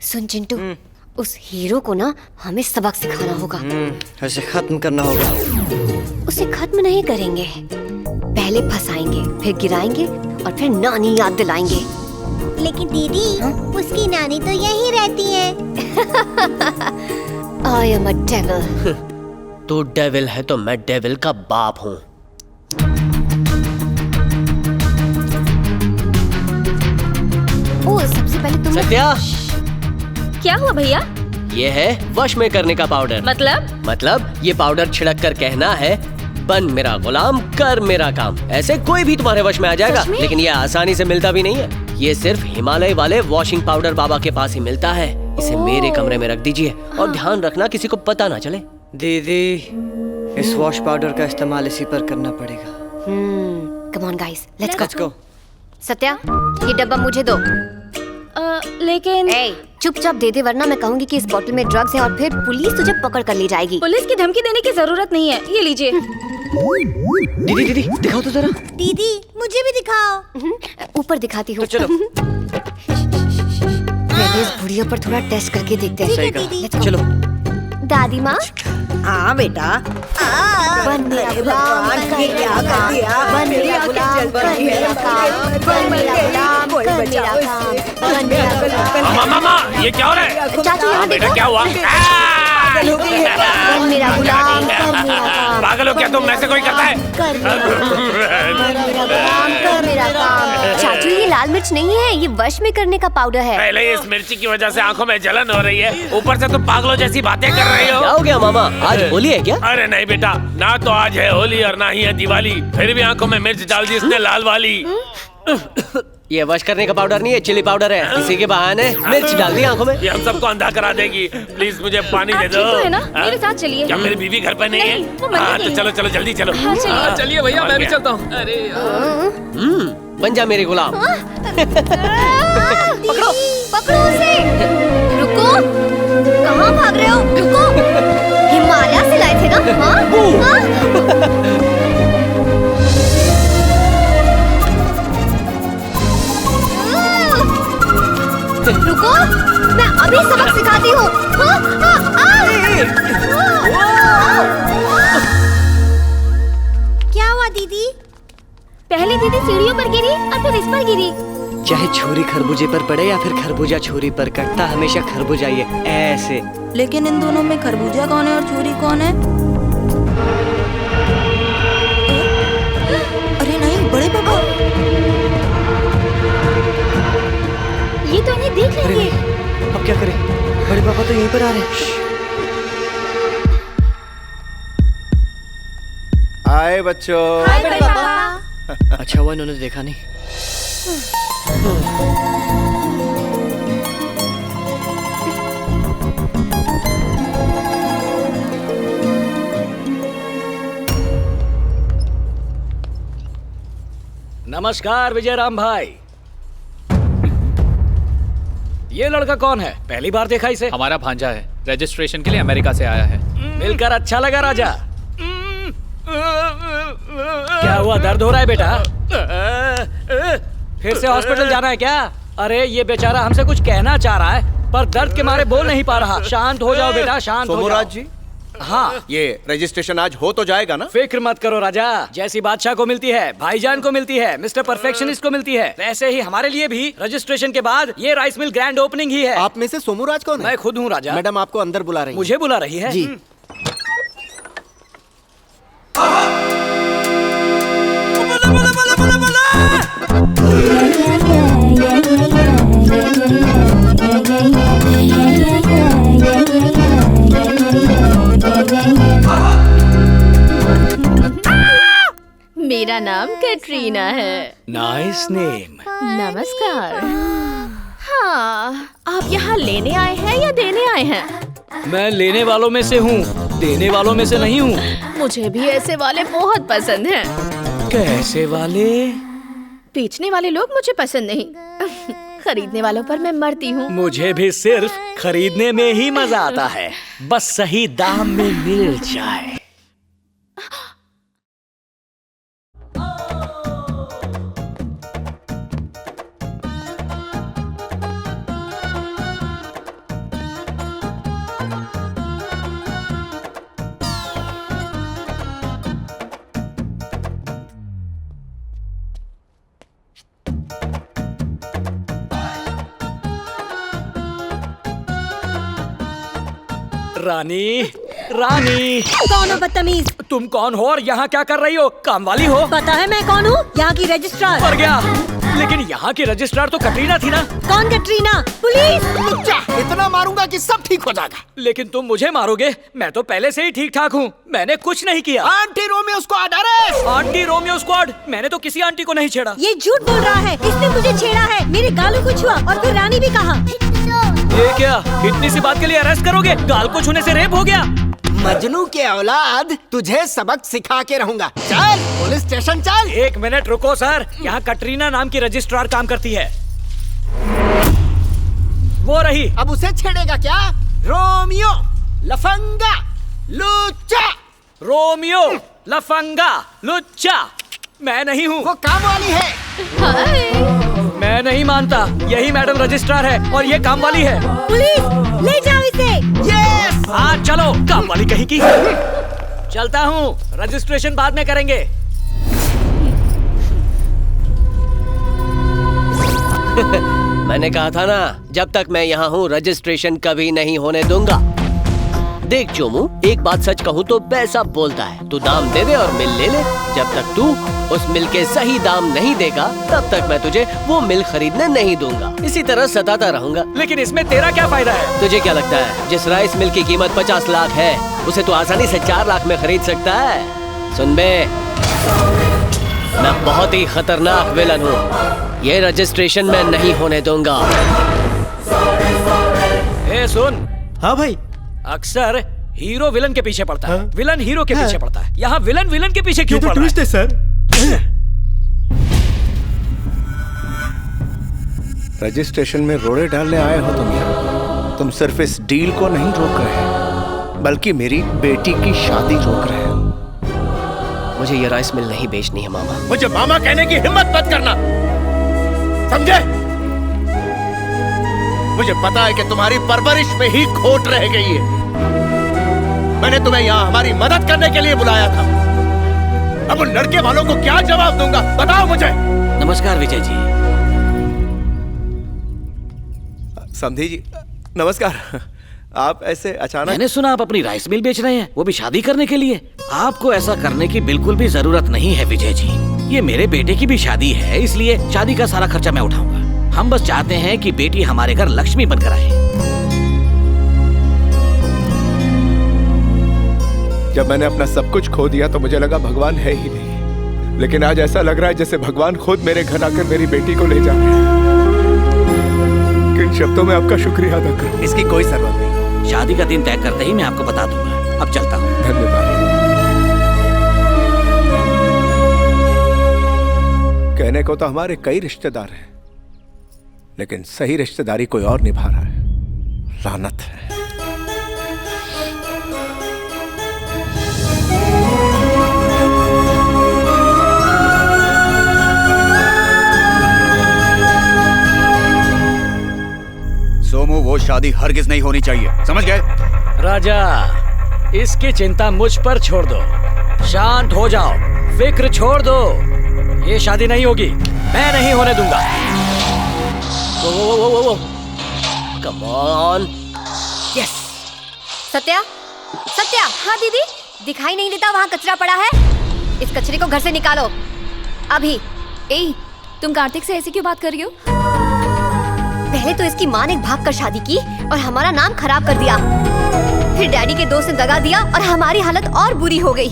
सुन चिंटू, उस हीरो को ना हमें सबक सिखाना होगा। उसे खत्म करना होगा। उसे खत्म नहीं करेंगे, पहले फंसाएंगे, फिर गिराएंगे और फिर नानी याद दिलाएंगे। लेकिन दीदी, उसकी नानी तो यहीं रहती है। I am a devil। तू डेविल है तो मैं डेविल का बाप हूँ। ओ, सबसे पहले तुम सत्या, क्या हुआ भैया? ये है वश में करने का पाउडर। मतलब ये पाउडर छिड़क कर कहना है, बन मेरा गुलाम, कर मेरा काम। ऐसे कोई भी तुम्हारे वश में आ जाएगा। लेकिन ये आसानी से मिलता भी नहीं है। ये सिर्फ हिमालय वाले वॉशिंग पाउडर बाबा के पास ही मिलता है। इसे मेरे कमरे में रख दीजिए और ध्यान रखना किसी को पता ना चले। दीदी, इस वॉश पाउडर का इस्तेमाल इसी पर करना पड़ेगा। Come on guys, let's let's go. Satya, ये डब्बा मुझे दो। लेकिन चुपचाप दे दे, वरना मैं कहूंगी कि इस बोतल में ड्रग्स है और फिर पुलिस तुझे पकड़ कर ले जाएगी। पुलिस की धमकी देने की जरूरत नहीं है, ये लीजिए। दीदी दिखाओ तो जरा। दीदी, मुझे भी दिखाओ। ऊपर दिखाती हूँ। तो चलो। पहले इस बुढ़िया पर थोड़ा टेस्ट करके देखते हैं। सही कहा। चलो। दादी माँ, हाँ बेटा। बन मेरा गुलाम, कर मेरा काम। बन मेरा गुलाम, कर मेरा काम। बन मेरा गुलाम, कर मेरा काम। बन मेरा गुलाम। मामा, ये क्या हो रहा है? चाचू यहाँ देखो। क्या हुआ? बन मेरा गुलाम, कर मेरा काम। पागल हो क्या तुम? ऐसे कोई करता है? कर मेरा गुलाम, कर मेरा काम। चाचू, ये लाल मिर्च नहीं है, ये वश में करने का पाउडर है। पहले इस मिर्ची की वजह से आंखों में जलन हो रही है, ऊपर से तुम पागलों जैसी बातें कर रही हो। क्या हो गया मामा, आज होली है क्या? अरे नहीं बेटा, ना तो आज है होली और ना ही है दिवाली, फिर भी आंखों में मिर्च डाल दी इसने, लाल वाली। ये वश करने का पाउडर नहीं है, चिली पाउडर है। इसी के बहाने मिर्च डाल दी आंखों में। ये हम सबको अंधा करा देगी। प्लीज मुझे पानी दे दो। है ना? मेरे साथ चलिए। क्या मेरी बीवी घर पर नहीं है? वो मंदिर हाँ, गई तो है। चलो चलो जल्दी चलो। चलिए भैया, मैं भी चलता हूँ। अरे बन जा मेरे गुलाम। पकड़ो पकड़ो उसे। रुको, कहाँ भाग रहे हो? रुको, हिमालय से लाए थे ना? हाँ? रुको, मैं अभी सबक सिखाती हूँ। क्या हुआ दीदी? पहले दीदी सीढ़ियों पर गिरी और फिर इस पर गिरी। चाहे छुरी खरबूजे पर पड़े या फिर खरबूजा छुरी पर कटता, हमेशा खरबूजा ये ऐसे। लेकिन इन दोनों में खरबूजा कौन है और छुरी कौन है? अरे नहीं, बड़े पापा। ये तो इन्हें देख अरे लेंगे। नहीं, अब क्या करें? बड़े पापा तो यहीं पर आ रहे हैं। हाय बच्चों। हाय बड़े पापा। अच्छा हुआ इन्होंने देखा नहीं। नमस्कार विजय राम भाई। ये लड़का कौन है? पहली बार देखा इसे। हमारा भांजा है, रजिस्ट्रेशन के लिए अमेरिका से आया है। मिलकर अच्छा लगा राजा। क्या हुआ, दर्द हो रहा है बेटा? फिर से हॉस्पिटल जाना है क्या? अरे ये बेचारा हमसे कुछ कहना चाह रहा है पर दर्द के मारे बोल नहीं पा रहा। शांत हो जाओ बेटा, शांत हो जाओ। सोमराज जी, हाँ, ये रजिस्ट्रेशन आज हो तो जाएगा ना? फिक्र मत करो राजा, जैसी बादशाह को मिलती है, भाईजान को मिलती है, मिस्टर परफेक्शनिस्ट को मिलती है, वैसे ही हमारे लिए भी रजिस्ट्रेशन के बाद ये राइस मिल ग्रैंड ओपनिंग ही है। आप में से सोमराज कौन है? मैं खुद हूँ राजा। मैडम आपको अंदर बुला रही है। मुझे बुला रही है? जी। मेरा नाम कैटरीना है। Nice name. नमस्कार। हाँ, आप यहाँ लेने आए हैं या देने आए हैं? मैं लेने वालों में से हूँ, देने वालों में से नहीं हूँ। मुझे भी ऐसे वाले बहुत पसंद हैं। कैसे वाले? बेचने वाले लोग मुझे पसंद नहीं। खरीदने वालों पर मैं मरती हूँ। मुझे भी सिर्फ खरीदने में ही मजा आता है, बस सही दाम में मिल जाए। रानी, रानी। कौन हो बदतमीज? तुम कौन हो और यहाँ क्या कर रही हो? काम वाली हो? पता है मैं कौन हूँ? यहाँ की रजिस्ट्रार। मर गया। लेकिन यहाँ की रजिस्ट्रार तो कटरीना थी ना? कौन कटरीना? पुलिस। इतना मारूंगा कि सब ठीक हो जाएगा। लेकिन तुम मुझे मारोगे? मैं तो पहले से ही ठीक ठाक हूँ, मैंने कुछ नहीं किया। Aunty Romeo squad arrest! Aunty Romeo squad? मैंने तो किसी आंटी को नहीं छेड़ा। ये झूठ बोल रहा है, इसने मुझे छेड़ा है, मेरे गालों को छुआ और फिर रानी भी कहा। ये क्या? इतनी सी बात के लिए अरेस्ट करोगे? गाल को छूने से रेप हो गया? मजनू के औलाद, तुझे सबक सिखा के रहूंगा। चल पुलिस स्टेशन चल। 1 मिनट रुको सर, यहाँ कटरीना नाम की रजिस्ट्रार काम करती है। वो रही। अब उसे छेड़ेगा क्या? रोमियो लफंगा लुच्चा। रोमियो लफंगा लुच्चा मैं नहीं हूँ। वो काम वाली है। मैं नहीं मानता, यही मैडम रजिस्ट्रार है और ये काम वाली है। पुलिस ले जाओ इसे। यस। हाँ चलो, काम वाली कहीं की। चलता हूँ, रजिस्ट्रेशन बाद में करेंगे। मैंने कहा था ना, जब तक मैं यहाँ हूँ रजिस्ट्रेशन कभी नहीं होने दूंगा। देख चोमू, एक बात सच कहूँ तो पैसा बोलता है। तू दाम दे दे और मिल ले ले। जब तक तू उस मिल के सही दाम नहीं देगा, तब तक मैं तुझे वो मिल खरीदने नहीं दूंगा। इसी तरह सताता रहूंगा। लेकिन इसमें तेरा क्या फायदा है? तुझे क्या लगता है जिस राइस मिल की कीमत 50 लाख है, उसे तो आसानी से 4 लाख में खरीद सकता है? सुन बे, मैं बहुत ही खतरनाक विलन हूँ। ये रजिस्ट्रेशन मैं नहीं होने दूंगा। ए सुन। हाँ भाई। अक्सर हीरो विलन के पीछे पड़ता है, विलन हीरो के पीछे पड़ता है। यहाँ विलन विलन के पीछे क्यों पड़ रहा है? सर। रजिस्ट्रेशन में रोड़े डालने आए हो तुम यहाँ। तुम सिर्फ इस डील को नहीं रोक रहे, बल्कि मेरी बेटी की शादी रोक रहे हो। मुझे ये राइस मिल नहीं बेचनी है मामा। मुझे मामा कहने की हिम्मत मत करना, समझे? मुझे पता है कि तुम्हारी परवरिश में ही खोट रह गई है। मैंने तुम्हें यहाँ हमारी मदद करने के लिए बुलाया था। अब उन लड़के वालों को क्या जवाब दूंगा, बताओ मुझे। नमस्कार विजय जी। समधी जी नमस्कार। आप ऐसे अचानक? मैंने सुना आप अपनी राइस मिल बेच रहे हैं, वो भी शादी करने के लिए। आपको ऐसा करने की बिल्कुल भी जरूरत नहीं है विजय जी। ये मेरे बेटे की भी शादी है, इसलिए शादी का सारा खर्चा मैं उठाऊंगा। हम बस चाहते हैं कि बेटी हमारे घर लक्ष्मी बनकर आए। जब मैंने अपना सब कुछ खो दिया तो मुझे लगा भगवान है ही नहीं, लेकिन आज ऐसा लग रहा है जैसे भगवान खुद मेरे घर आकर मेरी बेटी को ले जा रहे हैं। किन शब्दों में आपका शुक्रिया अदा करूं? इसकी कोई जरूरत नहीं। शादी का दिन तय करते ही मैं आपको बता दूंगा। अब चलता हूँ। धन्यवाद। कहने को तो हमारे कई रिश्तेदार हैं, लेकिन सही रिश्तेदारी कोई और निभा रहा है। लानत है। सोमू, वो शादी हरगिज नहीं होनी चाहिए, समझ गए? राजा, इसकी चिंता मुझ पर छोड़ दो। शांत हो जाओ, फिक्र छोड़ दो। ये शादी नहीं होगी, मैं नहीं होने दूंगा। वो come on. Yes. Satya, Satya. हाँ दीदी। दिखाई नहीं देता वहाँ कचरा पड़ा है? इस कचरे को घर से निकालो अभी। ए, तुम कार्तिक से ऐसे क्यों बात कर रही हो? पहले तो इसकी माँ ने भाग कर शादी की और हमारा नाम खराब कर दिया। फिर डैडी के दोस्त ने दगा दिया और हमारी हालत और बुरी हो गई।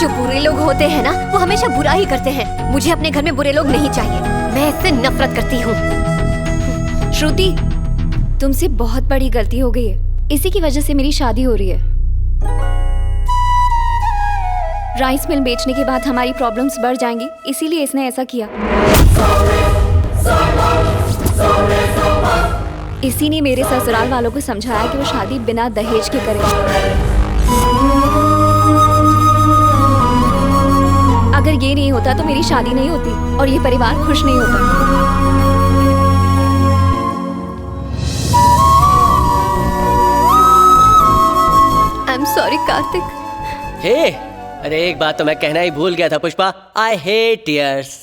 जो बुरे लोग होते हैं ना, वो हमेशा बुरा ही करते हैं। मुझे अपने घर में बुरे लोग नहीं चाहिए, मैं इससे नफरत करती हूँ। श्रुति, तुमसे बहुत बड़ी गलती हो गई है। इसी की वजह से मेरी शादी हो रही है। राइस मिल बेचने के बाद हमारी प्रॉब्लम्स बढ़ जाएंगी, इसीलिए इसने ऐसा किया। इसी ने मेरे ससुराल वालों को समझाया कि वो शादी बिना दहेज के करें। अगर ये नहीं होता तो मेरी शादी नहीं होती और ये परिवार खुश नहीं होता। I am sorry Kartik. Hey, अरे एक बात तो मैं कहना ही भूल गया था Pushpa. I hate tears.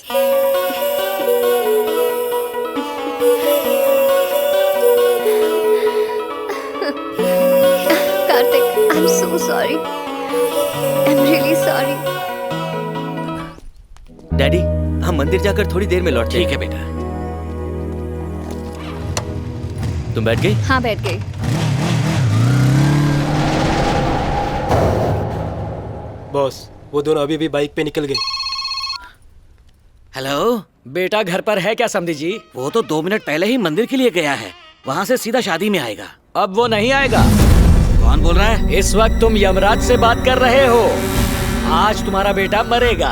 so sorry. I'm really sorry. Daddy, हम मंदिर जाकर थोड़ी देर में लौटते हैं। ठीक है बेटा। तुम बैठ गई? हाँ, बैठ गई। बॉस, वो दोनों अभी भी बाइक पे निकल गए। हेलो बेटा घर पर है क्या समधी जी? वो तो 2 मिनट पहले ही मंदिर के लिए गया है, वहाँ से सीधा शादी में आएगा। अब वो नहीं आएगा। कौन बोल रहा है? इस वक्त तुम यमराज से बात कर रहे हो। आज तुम्हारा बेटा मरेगा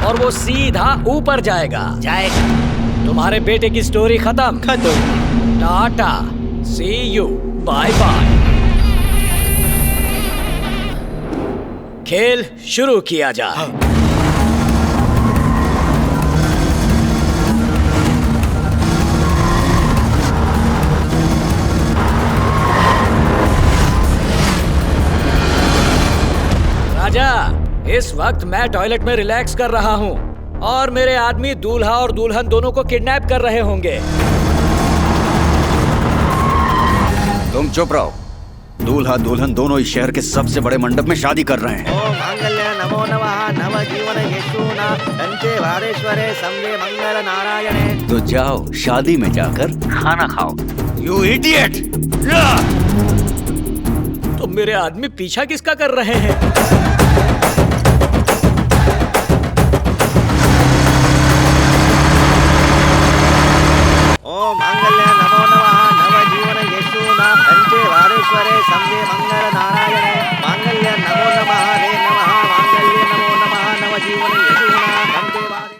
और वो सीधा ऊपर जाएगा। तुम्हारे बेटे की स्टोरी खत्म। टाटा, सी यू, बाय बाय। खेल शुरू किया जाए। राजा, इस वक्त मैं टॉयलेट में रिलैक्स कर रहा हूँ और मेरे आदमी दूल्हा और दुल्हन दोनों को किडनैप कर रहे होंगे। तुम चुप रहो। दूल्हा दुल्हन दोनों इस शहर के सबसे बड़े मंडप में शादी कर रहे हैं। ओम मांगल्य नमो नमः नवजीवन येषुना कंचे वारेश्वरे सम्ये मंगल नारायणे। तो जाओ शादी में जाकर खाना खाओ। You idiot! तो मेरे आदमी पीछा किसका कर रहे हैं? ओम मांगल्य नमो नमः नवजीवन येषुना कंचे वारेश्वरे सम्ये मंगल नारायणे।